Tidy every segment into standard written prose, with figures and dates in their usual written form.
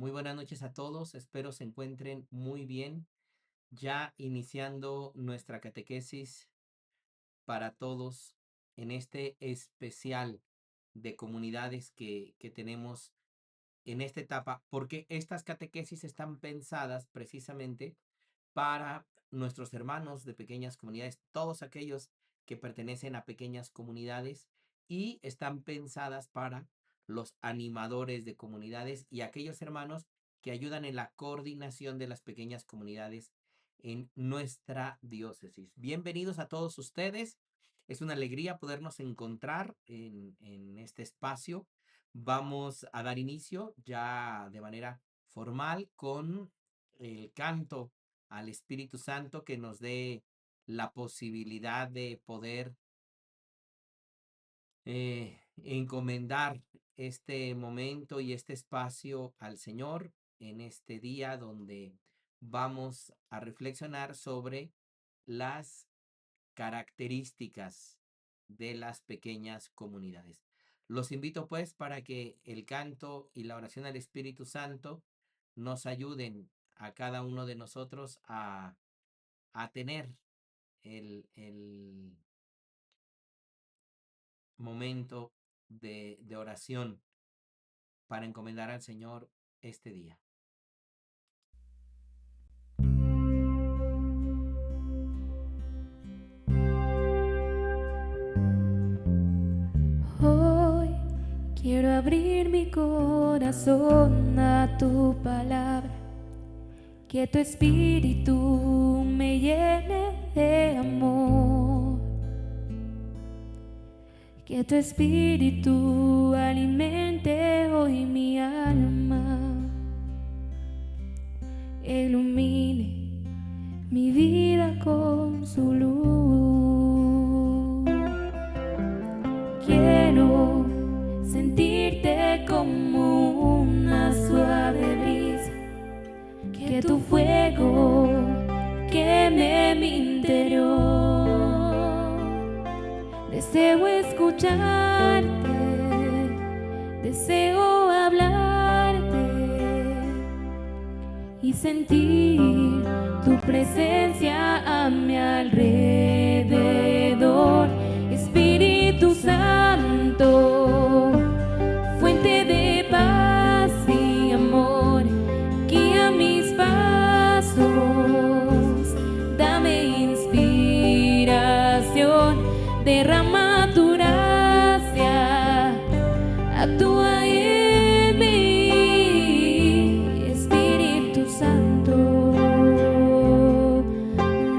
Muy buenas noches a todos, espero se encuentren muy bien, ya iniciando nuestra catequesis para todos en este especial de comunidades que tenemos en esta etapa, porque estas catequesis están pensadas precisamente para nuestros hermanos de pequeñas comunidades, todos aquellos que pertenecen a pequeñas comunidades y están pensadas para los animadores de comunidades y aquellos hermanos que ayudan en la coordinación de las pequeñas comunidades en nuestra diócesis. Bienvenidos a todos ustedes. Es una alegría podernos encontrar en este espacio. Vamos a dar inicio ya de manera formal con el canto al Espíritu Santo que nos dé la posibilidad de poder encomendar este momento y este espacio al Señor en este día donde vamos a reflexionar sobre las características de las pequeñas comunidades. Los invito pues para que el canto y la oración al Espíritu Santo nos ayuden a cada uno de nosotros a tener el momento de oración para encomendar al Señor este día. Hoy quiero abrir mi corazón a tu palabra, que tu espíritu me llene de amor, que tu espíritu alimente hoy mi alma, ilumine mi vida con su luz. Quiero sentirte como una suave brisa, que tu fuego queme mi interior. Deseo escucharte, deseo hablarte y sentir tu presencia a mi alrededor. Espíritu Santo, fuente de paz y amor, guía mis pasos, dame inspiración, derrama tu gracia, actúa en mí, Espíritu Santo.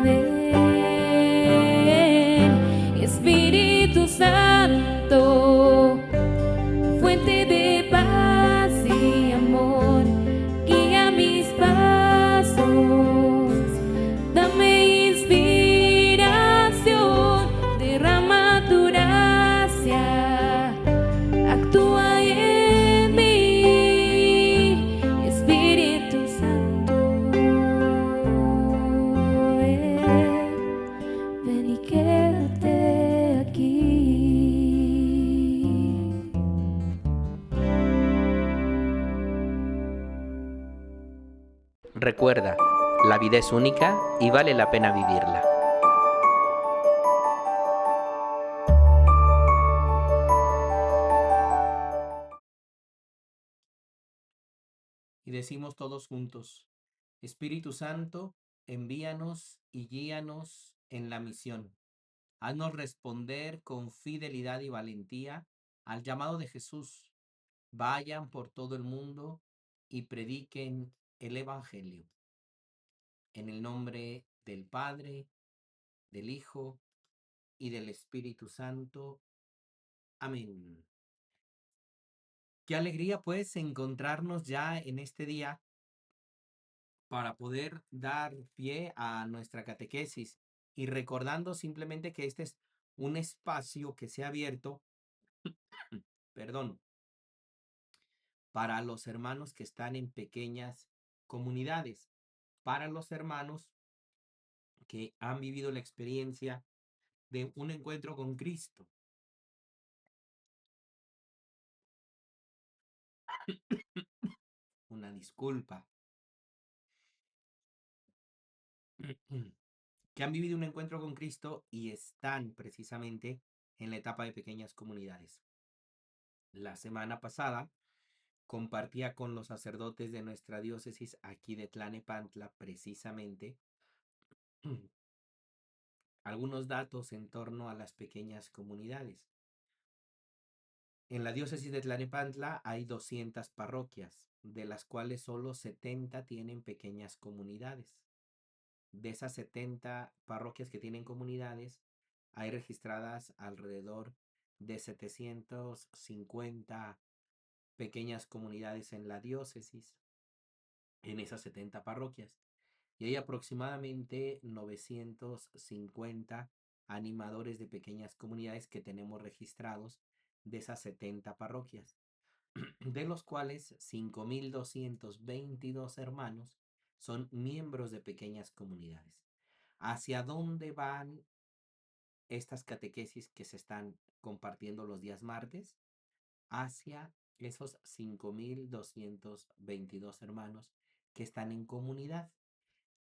Ven, Espíritu Santo, fuente de paz y amor, guía mis pasos, dame inspiración, derrama tu gracia, actúa en mí, Espíritu Santo. Ven y quédate aquí. Recuerda, la vida es única y vale la pena vivirla. Y decimos todos juntos, Espíritu Santo, envíanos y guíanos en la misión. Haznos responder con fidelidad y valentía al llamado de Jesús. Vayan por todo el mundo y prediquen el Evangelio. En el nombre del Padre, del Hijo y del Espíritu Santo. Amén. Qué alegría pues encontrarnos ya en este día para poder dar pie a nuestra catequesis y recordando simplemente que este es un espacio que se ha abierto, perdón, para los hermanos que están en pequeñas comunidades, para los hermanos que han vivido la experiencia de un encuentro con Cristo. una disculpa, que han vivido un encuentro con Cristo y están precisamente en la etapa de pequeñas comunidades. La semana pasada compartía con los sacerdotes de nuestra diócesis aquí de Tlanepantla precisamente algunos datos en torno a las pequeñas comunidades. En la diócesis de Tlanepantla hay 200 parroquias, de las cuales solo 70 tienen pequeñas comunidades. De esas 70 parroquias que tienen comunidades, hay registradas alrededor de 750 pequeñas comunidades en la diócesis, en esas 70 parroquias. Y hay aproximadamente 950 animadores de pequeñas comunidades que tenemos registrados de esas 70 parroquias, de los cuales 5.222 hermanos son miembros de pequeñas comunidades. ¿Hacia dónde van estas catequesis que se están compartiendo los días martes? Hacia esos 5.222 hermanos que están en comunidad.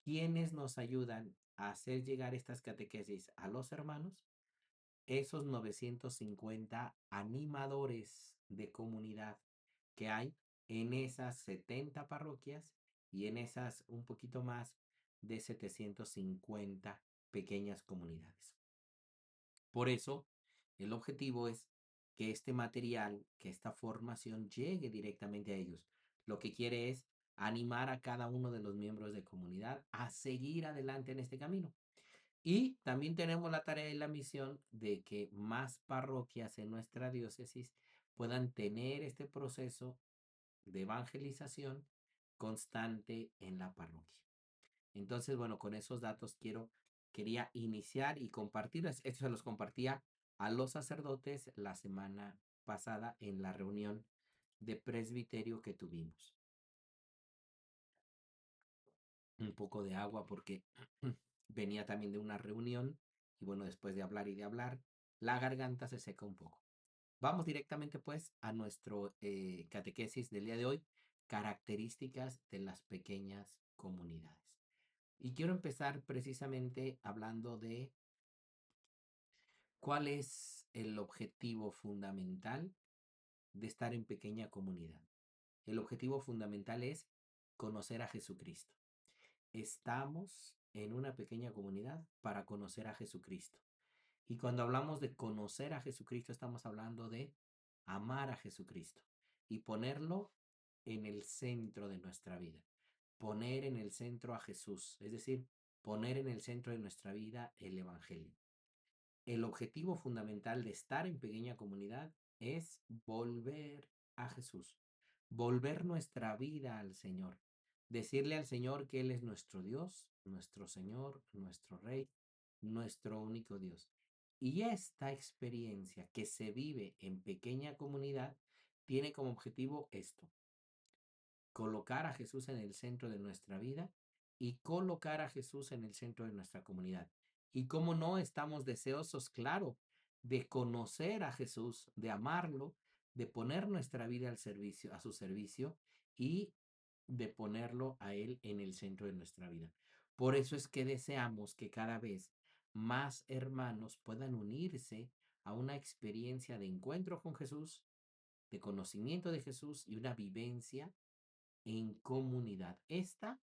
¿Quiénes nos ayudan a hacer llegar estas catequesis a los hermanos? Esos 950 animadores de comunidad que hay en esas 70 parroquias y en esas un poquito más de 750 pequeñas comunidades. Por eso, el objetivo es que este material, que esta formación llegue directamente a ellos. Lo que quiere es animar a cada uno de los miembros de comunidad a seguir adelante en este camino. Y también tenemos la tarea y la misión de que más parroquias en nuestra diócesis puedan tener este proceso de evangelización constante en la parroquia. Entonces, bueno, con esos datos quería iniciar y compartirles. Esto se los compartía a los sacerdotes la semana pasada en la reunión de presbiterio que tuvimos. Un poco de agua porque venía también de una reunión y bueno, después de hablar y de hablar, la garganta se seca un poco. Vamos directamente pues a nuestro catequesis del día de hoy, características de las pequeñas comunidades. Y quiero empezar precisamente hablando de cuál es el objetivo fundamental de estar en pequeña comunidad. El objetivo fundamental es conocer a Jesucristo. Estamos en una pequeña comunidad para conocer a Jesucristo. Y cuando hablamos de conocer a Jesucristo, estamos hablando de amar a Jesucristo y ponerlo en el centro de nuestra vida. Poner en el centro a Jesús, es decir, poner en el centro de nuestra vida el Evangelio. El objetivo fundamental de estar en pequeña comunidad es volver a Jesús, volver nuestra vida al Señor, decirle al Señor que Él es nuestro Dios, nuestro Señor, nuestro Rey, nuestro único Dios. Y esta experiencia que se vive en pequeña comunidad tiene como objetivo esto: colocar a Jesús en el centro de nuestra vida y colocar a Jesús en el centro de nuestra comunidad. Y cómo no estamos deseosos, claro, de conocer a Jesús, de amarlo, de poner nuestra vida al servicio, a su servicio y de ponerlo a Él en el centro de nuestra vida. Por eso es que deseamos que cada vez más hermanos puedan unirse a una experiencia de encuentro con Jesús, de conocimiento de Jesús y una vivencia en comunidad. Esta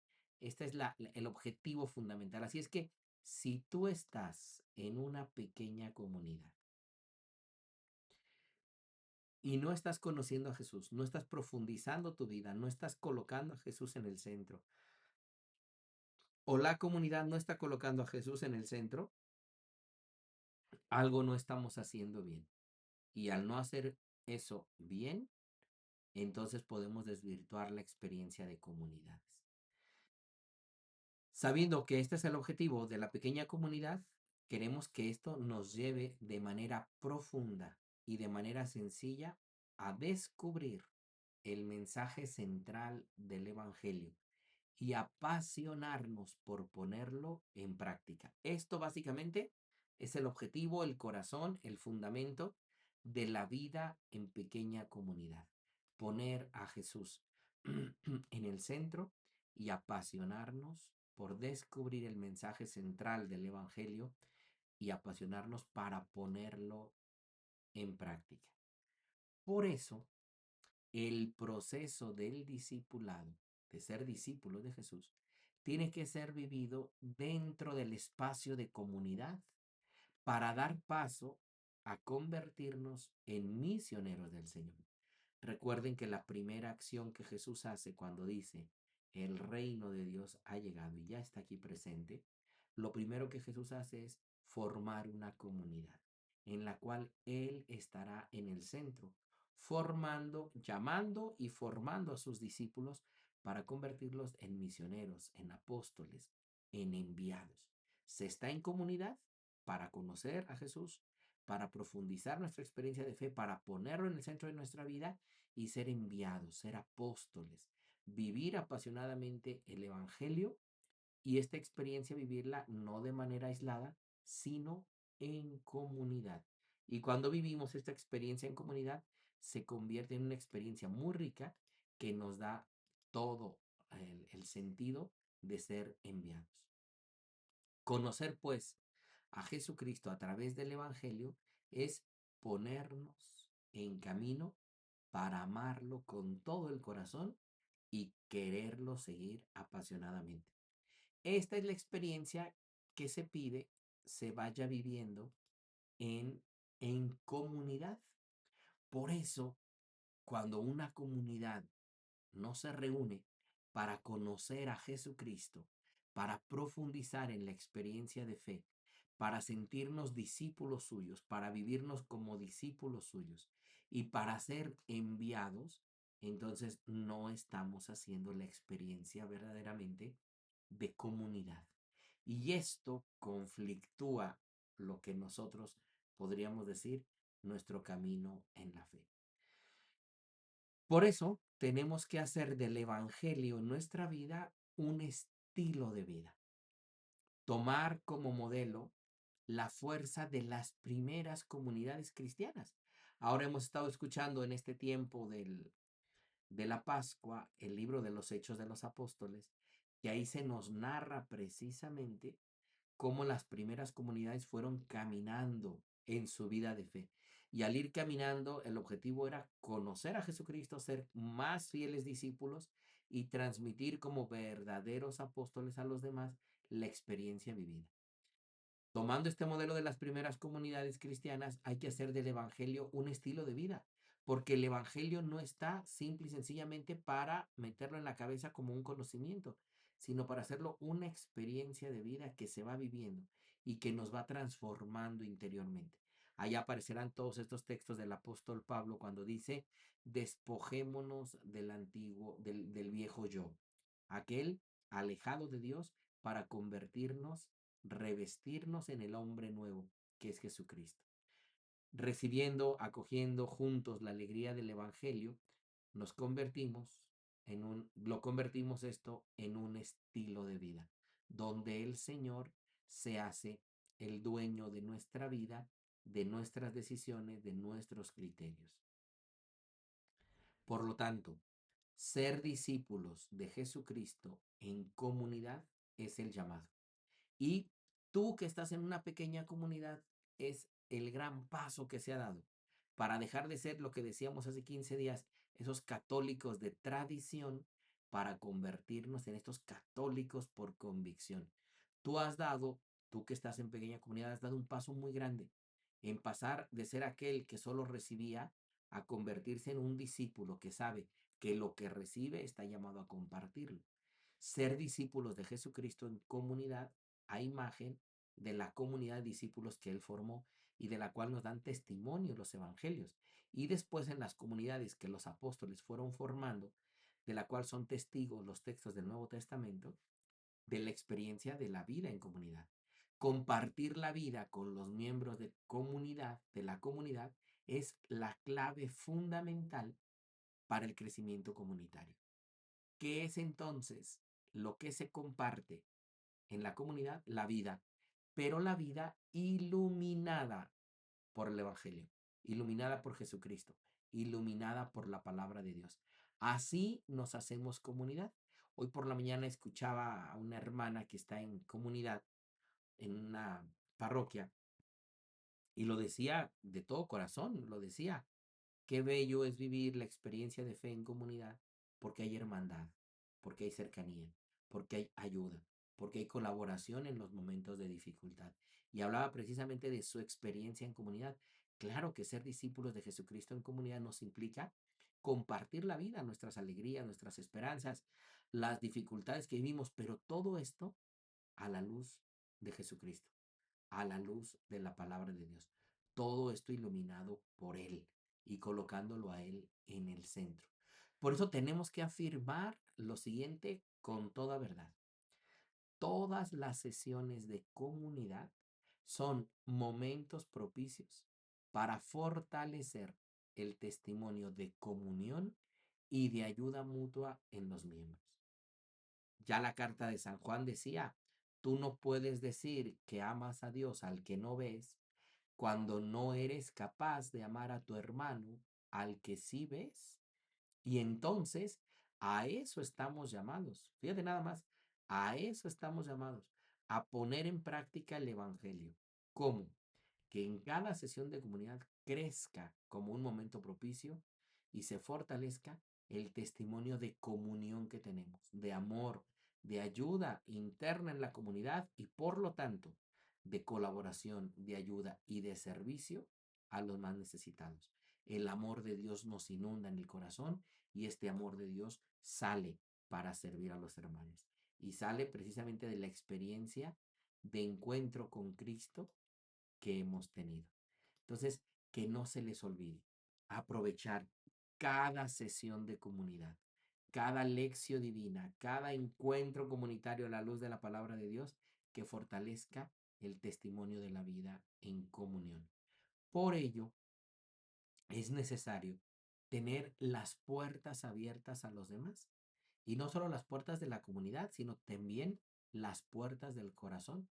es el objetivo fundamental. Así es que si tú estás en una pequeña comunidad y no estás conociendo a Jesús, no estás profundizando tu vida, no estás colocando a Jesús en el centro, o la comunidad no está colocando a Jesús en el centro, algo no estamos haciendo bien. Y al no hacer eso bien, entonces podemos desvirtuar la experiencia de comunidades. Sabiendo que este es el objetivo de la pequeña comunidad, queremos que esto nos lleve de manera profunda y de manera sencilla a descubrir el mensaje central del Evangelio y apasionarnos por ponerlo en práctica. Esto básicamente es el objetivo, el corazón, el fundamento de la vida en pequeña comunidad. Poner a Jesús. en el centro y apasionarnos por descubrir el mensaje central del Evangelio y apasionarnos para ponerlo en práctica. Por eso, el proceso del discipulado, de ser discípulo de Jesús, tiene que ser vivido dentro del espacio de comunidad para dar paso a convertirnos en misioneros del Señor. Recuerden que la primera acción que Jesús hace cuando dice, el reino de Dios ha llegado y ya está aquí presente, lo primero que Jesús hace es formar una comunidad en la cual Él estará en el centro, formando, llamando y formando a sus discípulos para convertirlos en misioneros, en apóstoles, en enviados. Se está en comunidad para conocer a Jesús, para profundizar nuestra experiencia de fe, para ponerlo en el centro de nuestra vida y ser enviados, ser apóstoles, vivir apasionadamente el Evangelio y esta experiencia vivirla no de manera aislada, sino en comunidad. Y cuando vivimos esta experiencia en comunidad, se convierte en una experiencia muy rica que nos da todo el sentido de ser enviados. Conocer, pues, a Jesucristo a través del Evangelio es ponernos en camino para amarlo con todo el corazón y quererlo seguir apasionadamente. Esta es la experiencia que se pide se vaya viviendo en, en comunidad. Por eso, cuando una comunidad no se reúne para conocer a Jesucristo, para profundizar en la experiencia de fe, para sentirnos discípulos suyos, para vivirnos como discípulos suyos y para ser enviados, entonces no estamos haciendo la experiencia verdaderamente de comunidad. Y esto conflictúa lo que nosotros podríamos decir nuestro camino en la fe. Por eso tenemos que hacer del Evangelio en nuestra vida un estilo de vida. Tomar como modelo la fuerza de las primeras comunidades cristianas. Ahora hemos estado escuchando en este tiempo de la Pascua el libro de los Hechos de los Apóstoles, que ahí se nos narra precisamente cómo las primeras comunidades fueron caminando en su vida de fe. Y al ir caminando, el objetivo era conocer a Jesucristo, ser más fieles discípulos y transmitir como verdaderos apóstoles a los demás la experiencia vivida. Tomando este modelo de las primeras comunidades cristianas, hay que hacer del Evangelio un estilo de vida, porque el Evangelio no está simple y sencillamente para meterlo en la cabeza como un conocimiento, sino para hacerlo una experiencia de vida que se va viviendo y que nos va transformando interiormente. Allá aparecerán todos estos textos del apóstol Pablo cuando dice, despojémonos del antiguo, del viejo yo, aquel alejado de Dios para convertirnos revestirnos en el hombre nuevo, que es Jesucristo. Recibiendo, acogiendo juntos la alegría del Evangelio, nos convertimos lo convertimos esto en un estilo de vida, donde el Señor se hace el dueño de nuestra vida, de nuestras decisiones, de nuestros criterios. Por lo tanto, ser discípulos de Jesucristo en comunidad es el llamado. Y tú que estás en una pequeña comunidad es el gran paso que se ha dado para dejar de ser lo que decíamos hace 15 días, esos católicos de tradición, para convertirnos en estos católicos por convicción. Tú has dado, tú que estás en pequeña comunidad, has dado un paso muy grande en pasar de ser aquel que solo recibía a convertirse en un discípulo que sabe que lo que recibe está llamado a compartirlo. Ser discípulos de Jesucristo en comunidad a imagen de la comunidad de discípulos que él formó y de la cual nos dan testimonio los evangelios. Y después en las comunidades que los apóstoles fueron formando, de la cual son testigos los textos del Nuevo Testamento, de la experiencia de la vida en comunidad. Compartir la vida con los miembros de comunidad, de la comunidad, es la clave fundamental para el crecimiento comunitario. ¿Qué es entonces lo que se comparte en la comunidad? La vida, pero la vida iluminada por el Evangelio, iluminada por Jesucristo, iluminada por la palabra de Dios. Así nos hacemos comunidad. Hoy por la mañana escuchaba a una hermana que está en comunidad, en una parroquia, y lo decía de todo corazón, lo decía. Qué bello es vivir la experiencia de fe en comunidad, porque hay hermandad, porque hay cercanía, porque hay ayuda, porque hay colaboración en los momentos de dificultad. Y hablaba precisamente de su experiencia en comunidad. Claro que ser discípulos de Jesucristo en comunidad nos implica compartir la vida, nuestras alegrías, nuestras esperanzas, las dificultades que vivimos, pero todo esto a la luz de Jesucristo, a la luz de la palabra de Dios. Todo esto iluminado por Él y colocándolo a Él en el centro. Por eso tenemos que afirmar lo siguiente con toda verdad. Todas las sesiones de comunidad son momentos propicios para fortalecer el testimonio de comunión y de ayuda mutua en los miembros. Ya la carta de San Juan decía, tú no puedes decir que amas a Dios al que no ves cuando no eres capaz de amar a tu hermano al que sí ves. Y entonces a eso estamos llamados. Fíjate nada más, a eso estamos llamados, a poner en práctica el Evangelio. ¿Cómo? Que en cada sesión de comunidad crezca como un momento propicio y se fortalezca el testimonio de comunión que tenemos, de amor, de ayuda interna en la comunidad y por lo tanto de colaboración, de ayuda y de servicio a los más necesitados. El amor de Dios nos inunda en el corazón y este amor de Dios sale para servir a los hermanos. Y sale precisamente de la experiencia de encuentro con Cristo que hemos tenido. Entonces, que no se les olvide aprovechar cada sesión de comunidad, cada lección divina, cada encuentro comunitario a la luz de la palabra de Dios que fortalezca el testimonio de la vida en comunión. Por ello, es necesario tener las puertas abiertas a los demás. Y no solo las puertas de la comunidad, sino también las puertas del corazón.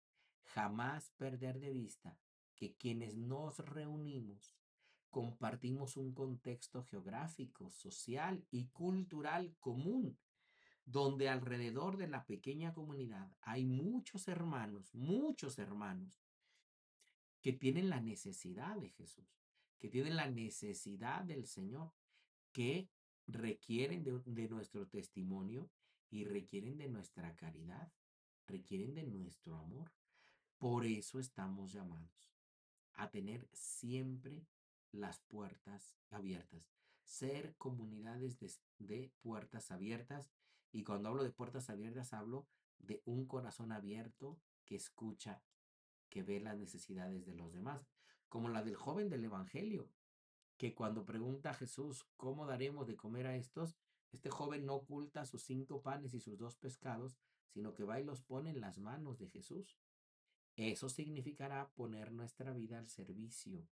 Jamás perder de vista que quienes nos reunimos compartimos un contexto geográfico, social y cultural común, donde alrededor de la pequeña comunidad hay muchos hermanos que tienen la necesidad de Jesús, que tienen la necesidad del Señor, que requieren de nuestro testimonio y requieren de nuestra caridad, requieren de nuestro amor. Por eso estamos llamados a tener siempre las puertas abiertas, ser comunidades de puertas abiertas. Y cuando hablo de puertas abiertas, hablo de un corazón abierto que escucha, que ve las necesidades de los demás, como la del joven del Evangelio, que cuando pregunta a Jesús, ¿cómo daremos de comer a estos? Este joven no oculta sus 5 panes y sus 2 pescados, sino que va y los pone en las manos de Jesús. Eso significará poner nuestra vida al servicio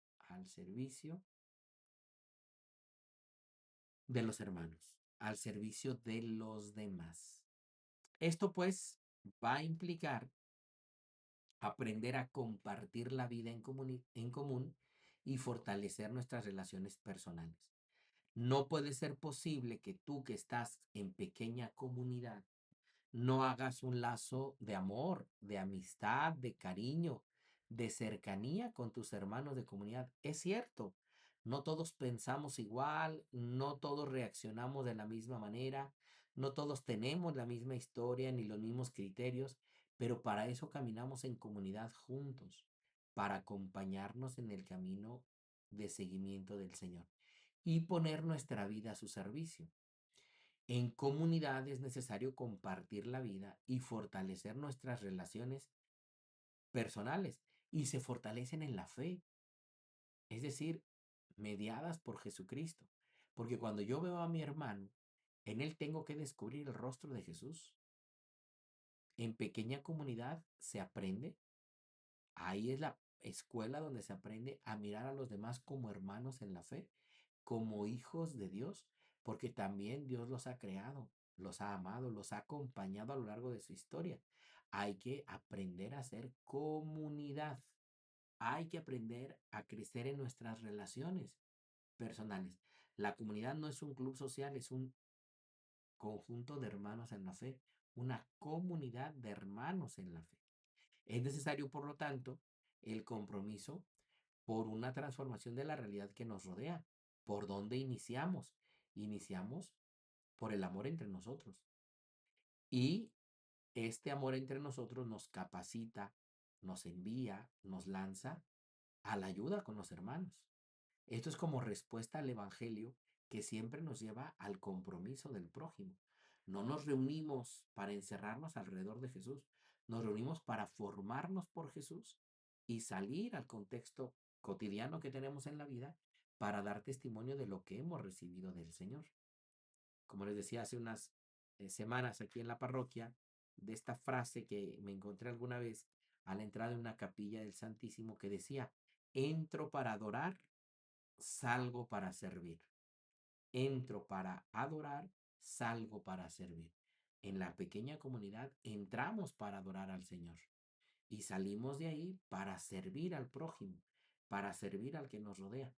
de los hermanos, al servicio de los demás. Esto pues va a implicar aprender a compartir la vida en común y fortalecer nuestras relaciones personales. No puede ser posible que tú que estás en pequeña comunidad no hagas un lazo de amor, de amistad, de cariño, de cercanía con tus hermanos de comunidad. Es cierto, no todos pensamos igual, no todos reaccionamos de la misma manera, no todos tenemos la misma historia ni los mismos criterios, pero para eso caminamos en comunidad juntos, para acompañarnos en el camino de seguimiento del Señor y poner nuestra vida a su servicio. En comunidad es necesario compartir la vida y fortalecer nuestras relaciones personales y se fortalecen en la fe, es decir, mediadas por Jesucristo. Porque cuando yo veo a mi hermano, en él tengo que descubrir el rostro de Jesús. En pequeña comunidad se aprende. Ahí es la escuela donde se aprende a mirar a los demás como hermanos en la fe, como hijos de Dios, porque también Dios los ha creado, los ha amado, los ha acompañado a lo largo de su historia. Hay que aprender a ser comunidad. Hay que aprender a crecer en nuestras relaciones personales. La comunidad no es un club social, es un conjunto de hermanos en la fe, una comunidad de hermanos en la fe. Es necesario, por lo tanto, el compromiso por una transformación de la realidad que nos rodea. ¿Por dónde iniciamos? Iniciamos por el amor entre nosotros. Y este amor entre nosotros nos capacita, nos envía, nos lanza a la ayuda con los hermanos. Esto es como respuesta al Evangelio que siempre nos lleva al compromiso del prójimo. No nos reunimos para encerrarnos alrededor de Jesús, nos reunimos para formarnos por Jesús y salir al contexto cotidiano que tenemos en la vida para dar testimonio de lo que hemos recibido del Señor. Como les decía hace unas semanas aquí en la parroquia, de esta frase que me encontré alguna vez a la entrada de una capilla del Santísimo que decía, entro para adorar, salgo para servir. Entro para adorar, salgo para servir. En la pequeña comunidad entramos para adorar al Señor y salimos de ahí para servir al prójimo, para servir al que nos rodea,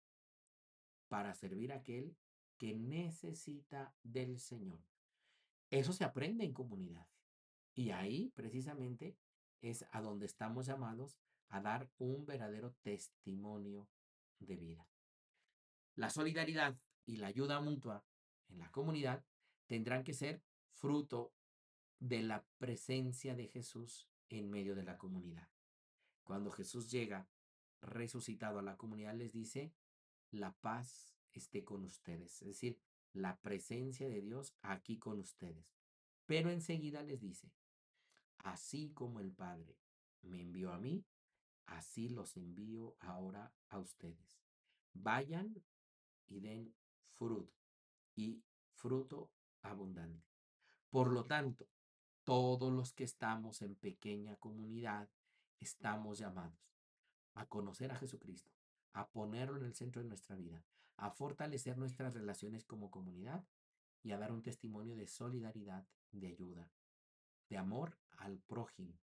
para servir a aquel que necesita del Señor. Eso se aprende en comunidad. Y ahí precisamente es a donde estamos llamados a dar un verdadero testimonio de vida. La solidaridad y la ayuda mutua en la comunidad tendrán que ser fruto de la presencia de Jesús en medio de la comunidad. Cuando Jesús llega resucitado a la comunidad, les dice, la paz esté con ustedes. Es decir, la presencia de Dios aquí con ustedes. Pero enseguida les dice, así como el Padre me envió a mí, así los envío ahora a ustedes. Vayan y den fruto y fruto abundante. Por lo tanto, todos los que estamos en pequeña comunidad estamos llamados a conocer a Jesucristo, a ponerlo en el centro de nuestra vida, a fortalecer nuestras relaciones como comunidad y a dar un testimonio de solidaridad, de ayuda, de amor al prójimo,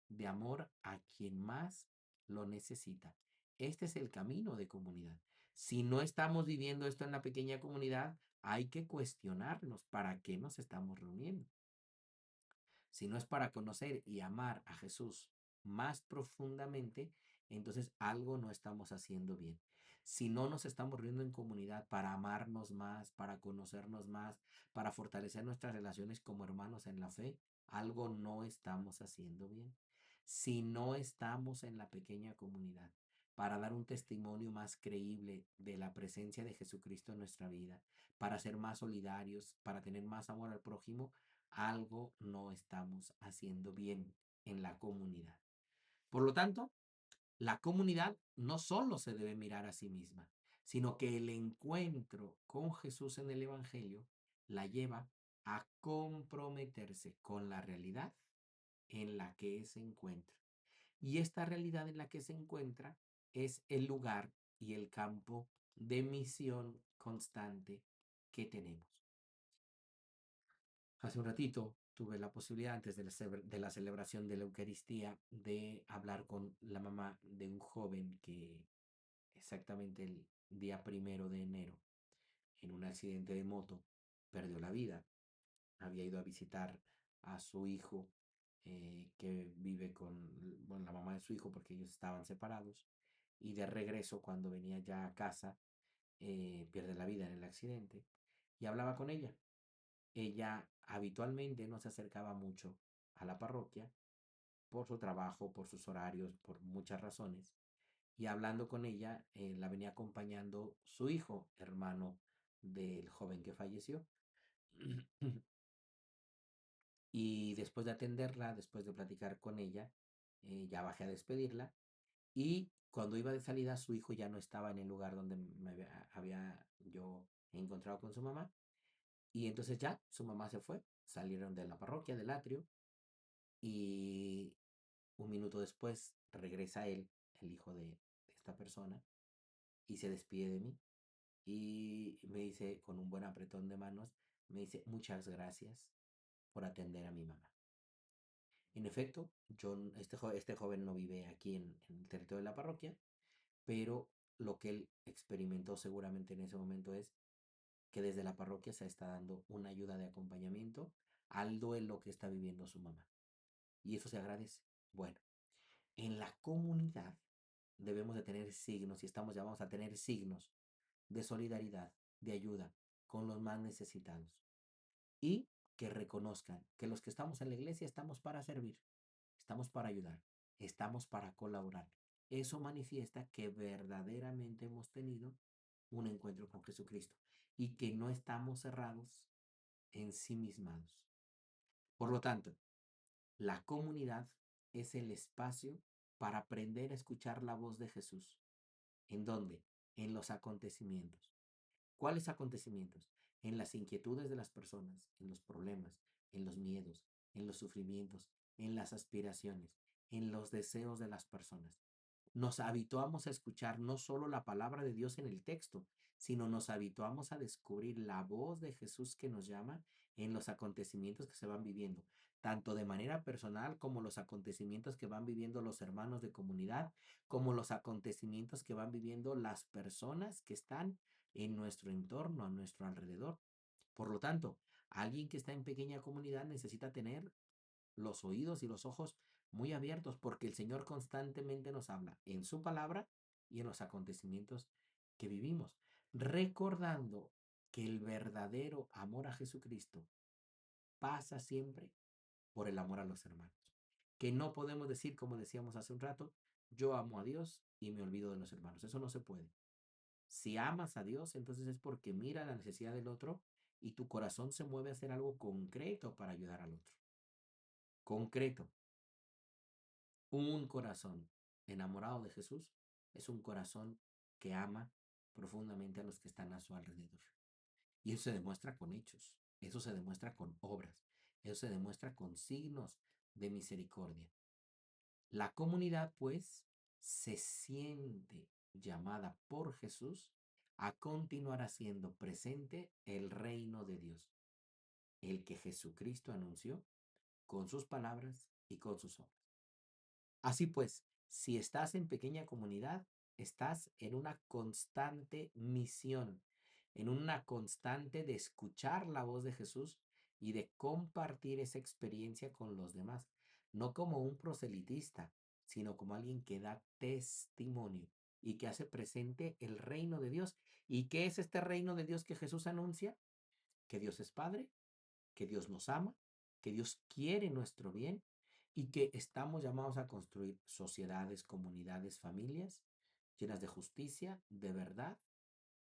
de amor a quien más lo necesita. Este es el camino de comunidad. Si no estamos viviendo esto en la pequeña comunidad, hay que cuestionarnos para qué nos estamos reuniendo. Si no es para conocer y amar a Jesús más profundamente, entonces algo no estamos haciendo bien. Si no nos estamos reuniendo en comunidad para amarnos más, para conocernos más, para fortalecer nuestras relaciones como hermanos en la fe, algo no estamos haciendo bien. Si no estamos en la pequeña comunidad para dar un testimonio más creíble de la presencia de Jesucristo en nuestra vida, para ser más solidarios, para tener más amor al prójimo, algo no estamos haciendo bien en la comunidad. Por lo tanto, la comunidad no solo se debe mirar a sí misma, sino que el encuentro con Jesús en el Evangelio la lleva a comprometerse con la realidad en la que se encuentra. Y esta realidad en la que se encuentra es el lugar y el campo de misión constante que tenemos. Hace un ratito tuve la posibilidad, antes de la celebración de la Eucaristía, de hablar con la mamá de un joven que exactamente el día 1 de enero, en un accidente de moto, perdió la vida. Había ido a visitar a su hijo, que vive con, bueno, la mamá de su hijo, porque ellos estaban separados. Y de regreso, cuando venía ya a casa, pierde la vida en el accidente. Y hablaba con ella. Ella habitualmente no se acercaba mucho a la parroquia por su trabajo, por sus horarios, por muchas razones. Y hablando con ella, la venía acompañando su hijo, hermano del joven que falleció. Y después de atenderla, después de platicar con ella, ya bajé a despedirla. Y cuando iba de salida, su hijo ya no estaba en el lugar donde me había yo encontrado con su mamá. Y entonces ya su mamá se fue, salieron de la parroquia, del atrio, y un minuto después regresa él, el hijo de esta persona, y se despide de mí. Y me dice, con un buen apretón de manos, me dice, muchas gracias por atender a mi mamá. En efecto, este joven no vive aquí en el territorio de la parroquia, pero lo que él experimentó seguramente en ese momento es que desde la parroquia se está dando una ayuda de acompañamiento al duelo que está viviendo su mamá. Y eso se agradece. Bueno, en la comunidad debemos de tener signos y estamos llamados a tener signos de solidaridad, de ayuda con los más necesitados. Y que reconozcan que los que estamos en la iglesia estamos para servir, estamos para ayudar, estamos para colaborar. Eso manifiesta que verdaderamente hemos tenido un encuentro con Jesucristo y que no estamos cerrados en sí mismados. Por lo tanto, la comunidad es el espacio para aprender a escuchar la voz de Jesús. ¿En dónde? En los acontecimientos. ¿Cuáles acontecimientos? En las inquietudes de las personas, en los problemas, en los miedos, en los sufrimientos, en las aspiraciones, en los deseos de las personas. Nos habituamos a escuchar no solo la palabra de Dios en el texto, sino nos habituamos a descubrir la voz de Jesús que nos llama en los acontecimientos que se van viviendo, tanto de manera personal como los acontecimientos que van viviendo los hermanos de comunidad, como los acontecimientos que van viviendo las personas que están en nuestro entorno, a nuestro alrededor. Por lo tanto, alguien que está en pequeña comunidad necesita tener los oídos y los ojos muy abiertos porque el Señor constantemente nos habla en su palabra y en los acontecimientos que vivimos, recordando que el verdadero amor a Jesucristo pasa siempre por el amor a los hermanos. Que no podemos decir, como decíamos hace un rato, yo amo a Dios y me olvido de los hermanos. Eso no se puede. Si amas a Dios, entonces es porque mira la necesidad del otro y tu corazón se mueve a hacer algo concreto para ayudar al otro. Concreto. Un corazón enamorado de Jesús es un corazón que ama profundamente a los que están a su alrededor. Y eso se demuestra con hechos, eso se demuestra con obras, eso se demuestra con signos de misericordia. La comunidad, pues, se siente llamada por Jesús a continuar haciendo presente el reino de Dios, el que Jesucristo anunció con sus palabras y con sus obras. Así pues, si estás en pequeña comunidad, estás en una constante misión, en una constante de escuchar la voz de Jesús y de compartir esa experiencia con los demás, no como un proselitista, sino como alguien que da testimonio y que hace presente el reino de Dios. ¿Y qué es este reino de Dios que Jesús anuncia? Que Dios es Padre, que Dios nos ama, que Dios quiere nuestro bien y que estamos llamados a construir sociedades, comunidades, familias llenas de justicia, de verdad,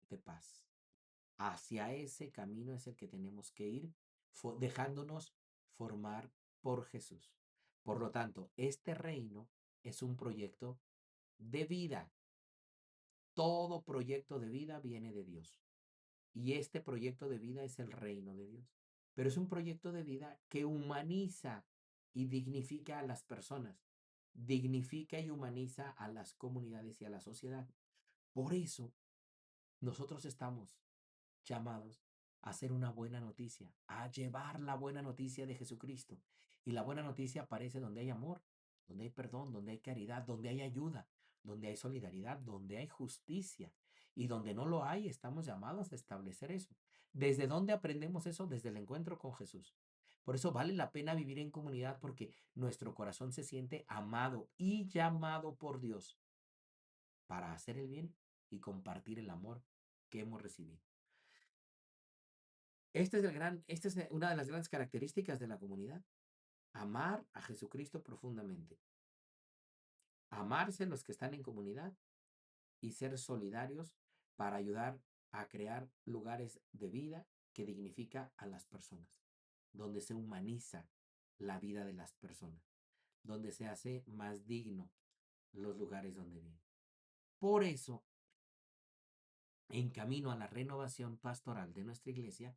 de paz. Hacia ese camino es el que tenemos que ir, dejándonos formar por Jesús. Por lo tanto, este reino es un proyecto de vida. Todo proyecto de vida viene de Dios. Y este proyecto de vida es el reino de Dios. Pero es un proyecto de vida que humaniza y dignifica a las personas, dignifica y humaniza a las comunidades y a la sociedad. Por eso nosotros estamos llamados a hacer una buena noticia, a llevar la buena noticia de Jesucristo. Y la buena noticia aparece donde hay amor, donde hay perdón, donde hay caridad, donde hay ayuda, donde hay solidaridad, donde hay justicia. Y donde no lo hay, estamos llamados a establecer eso. ¿Desde dónde aprendemos eso? Desde el encuentro con Jesús. Por eso vale la pena vivir en comunidad porque nuestro corazón se siente amado y llamado por Dios para hacer el bien y compartir el amor que hemos recibido. Esta es una de las grandes características de la comunidad. Amar a Jesucristo profundamente. Amarse los que están en comunidad y ser solidarios para ayudar a crear lugares de vida que dignifica a las personas, donde se humaniza la vida de las personas, donde se hace más digno los lugares donde viven. Por eso, en camino a la renovación pastoral de nuestra iglesia,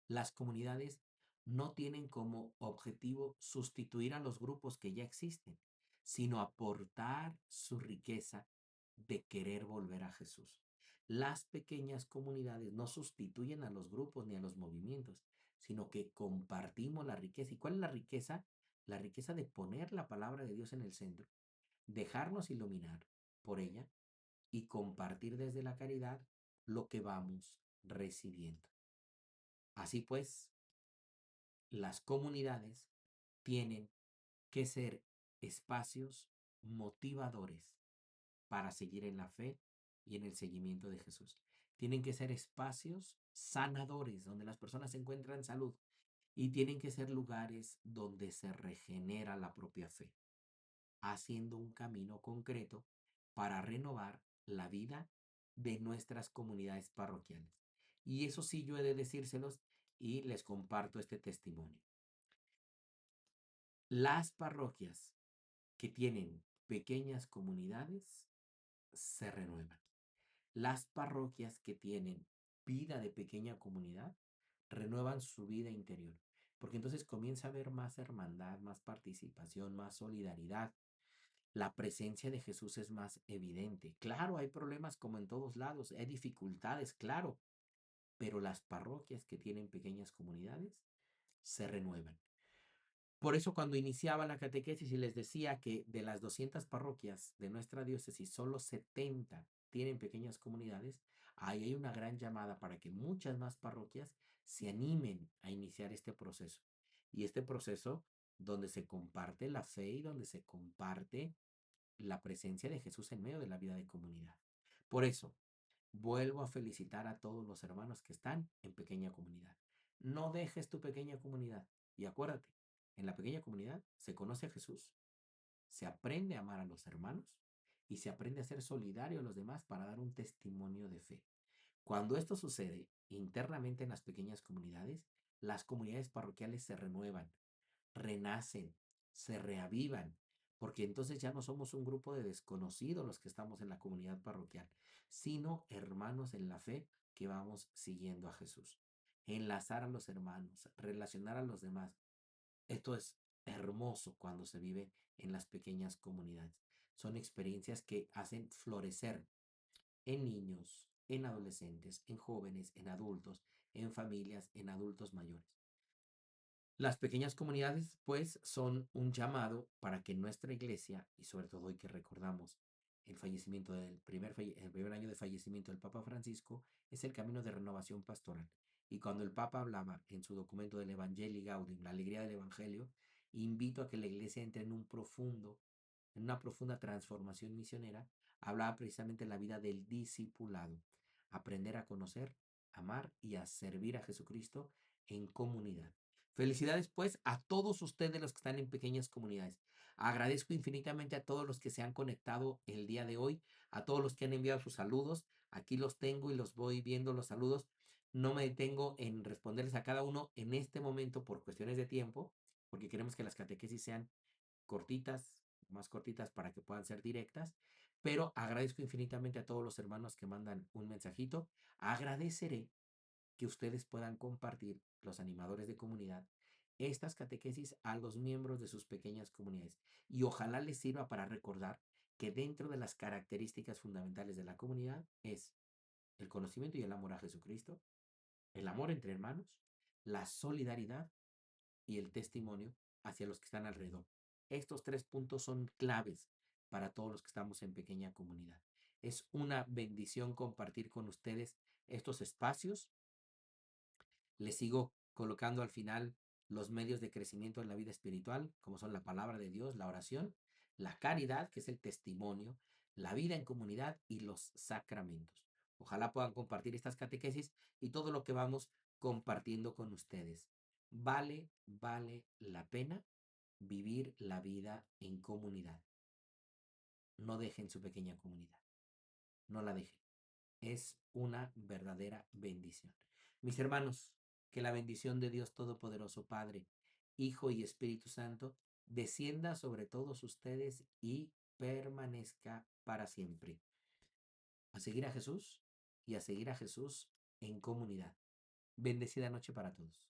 las comunidades no tienen como objetivo sustituir a los grupos que ya existen, sino aportar su riqueza de querer volver a Jesús. Las pequeñas comunidades no sustituyen a los grupos ni a los movimientos, sino que compartimos la riqueza. ¿Y cuál es la riqueza? La riqueza de poner la palabra de Dios en el centro, dejarnos iluminar por ella y compartir desde la caridad lo que vamos recibiendo. Así pues, las comunidades tienen que ser espacios motivadores para seguir en la fe y en el seguimiento de Jesús. Tienen que ser espacios sanadores donde las personas encuentran salud y tienen que ser lugares donde se regenera la propia fe, haciendo un camino concreto para renovar la vida de nuestras comunidades parroquiales. Y eso sí, yo he de decírselos y les comparto este testimonio. Las parroquias que tienen pequeñas comunidades se renuevan. Las parroquias que tienen vida de pequeña comunidad renuevan su vida interior, porque entonces comienza a haber más hermandad, más participación, más solidaridad. La presencia de Jesús es más evidente. Claro, hay problemas como en todos lados, hay dificultades, claro, pero las parroquias que tienen pequeñas comunidades se renuevan. Por eso cuando iniciaba la catequesis y les decía que de las 200 parroquias de nuestra diócesis, solo 70 tienen pequeñas comunidades, ahí hay una gran llamada para que muchas más parroquias se animen a iniciar este proceso. Y este proceso donde se comparte la fe y donde se comparte la presencia de Jesús en medio de la vida de comunidad. Por eso, vuelvo a felicitar a todos los hermanos que están en pequeña comunidad. No dejes tu pequeña comunidad y acuérdate, en la pequeña comunidad se conoce a Jesús, se aprende a amar a los hermanos y se aprende a ser solidario a los demás para dar un testimonio de fe. Cuando esto sucede internamente en las pequeñas comunidades, las comunidades parroquiales se renuevan, renacen, se reavivan, porque entonces ya no somos un grupo de desconocidos los que estamos en la comunidad parroquial, sino hermanos en la fe que vamos siguiendo a Jesús. Enlazar a los hermanos, relacionar a los demás. Esto es hermoso cuando se vive en las pequeñas comunidades. Son experiencias que hacen florecer en niños, en adolescentes, en jóvenes, en adultos, en familias, en adultos mayores. Las pequeñas comunidades, pues, son un llamado para que nuestra iglesia, y sobre todo hoy que recordamos el fallecimiento el primer año de fallecimiento del Papa Francisco, es el camino de renovación pastoral. Y cuando el Papa hablaba en su documento del Evangelii Gaudium, la alegría del Evangelio, invito a que la iglesia entre en una profunda transformación misionera, hablaba precisamente de la vida del discipulado, aprender a conocer, amar y a servir a Jesucristo en comunidad. Felicidades pues a todos ustedes los que están en pequeñas comunidades. Agradezco infinitamente a todos los que se han conectado el día de hoy, a todos los que han enviado sus saludos. Aquí los tengo y los voy viendo los saludos. No me detengo en responderles a cada uno en este momento por cuestiones de tiempo, porque queremos que las catequesis sean cortitas, más cortitas para que puedan ser directas, pero agradezco infinitamente a todos los hermanos que mandan un mensajito. Agradeceré que ustedes puedan compartir, los animadores de comunidad, estas catequesis a los miembros de sus pequeñas comunidades. Y ojalá les sirva para recordar que dentro de las características fundamentales de la comunidad es el conocimiento y el amor a Jesucristo, el amor entre hermanos, la solidaridad y el testimonio hacia los que están alrededor. Estos tres puntos son claves para todos los que estamos en pequeña comunidad. Es una bendición compartir con ustedes estos espacios. Les sigo colocando al final los medios de crecimiento en la vida espiritual, como son la palabra de Dios, la oración, la caridad, que es el testimonio, la vida en comunidad y los sacramentos. Ojalá puedan compartir estas catequesis y todo lo que vamos compartiendo con ustedes. Vale la pena vivir la vida en comunidad. No dejen su pequeña comunidad. No la dejen. Es una verdadera bendición. Mis hermanos, que la bendición de Dios Todopoderoso, Padre, Hijo y Espíritu Santo, descienda sobre todos ustedes y permanezca para siempre. A seguir a Jesús y a seguir a Jesús en comunidad. Bendecida noche para todos.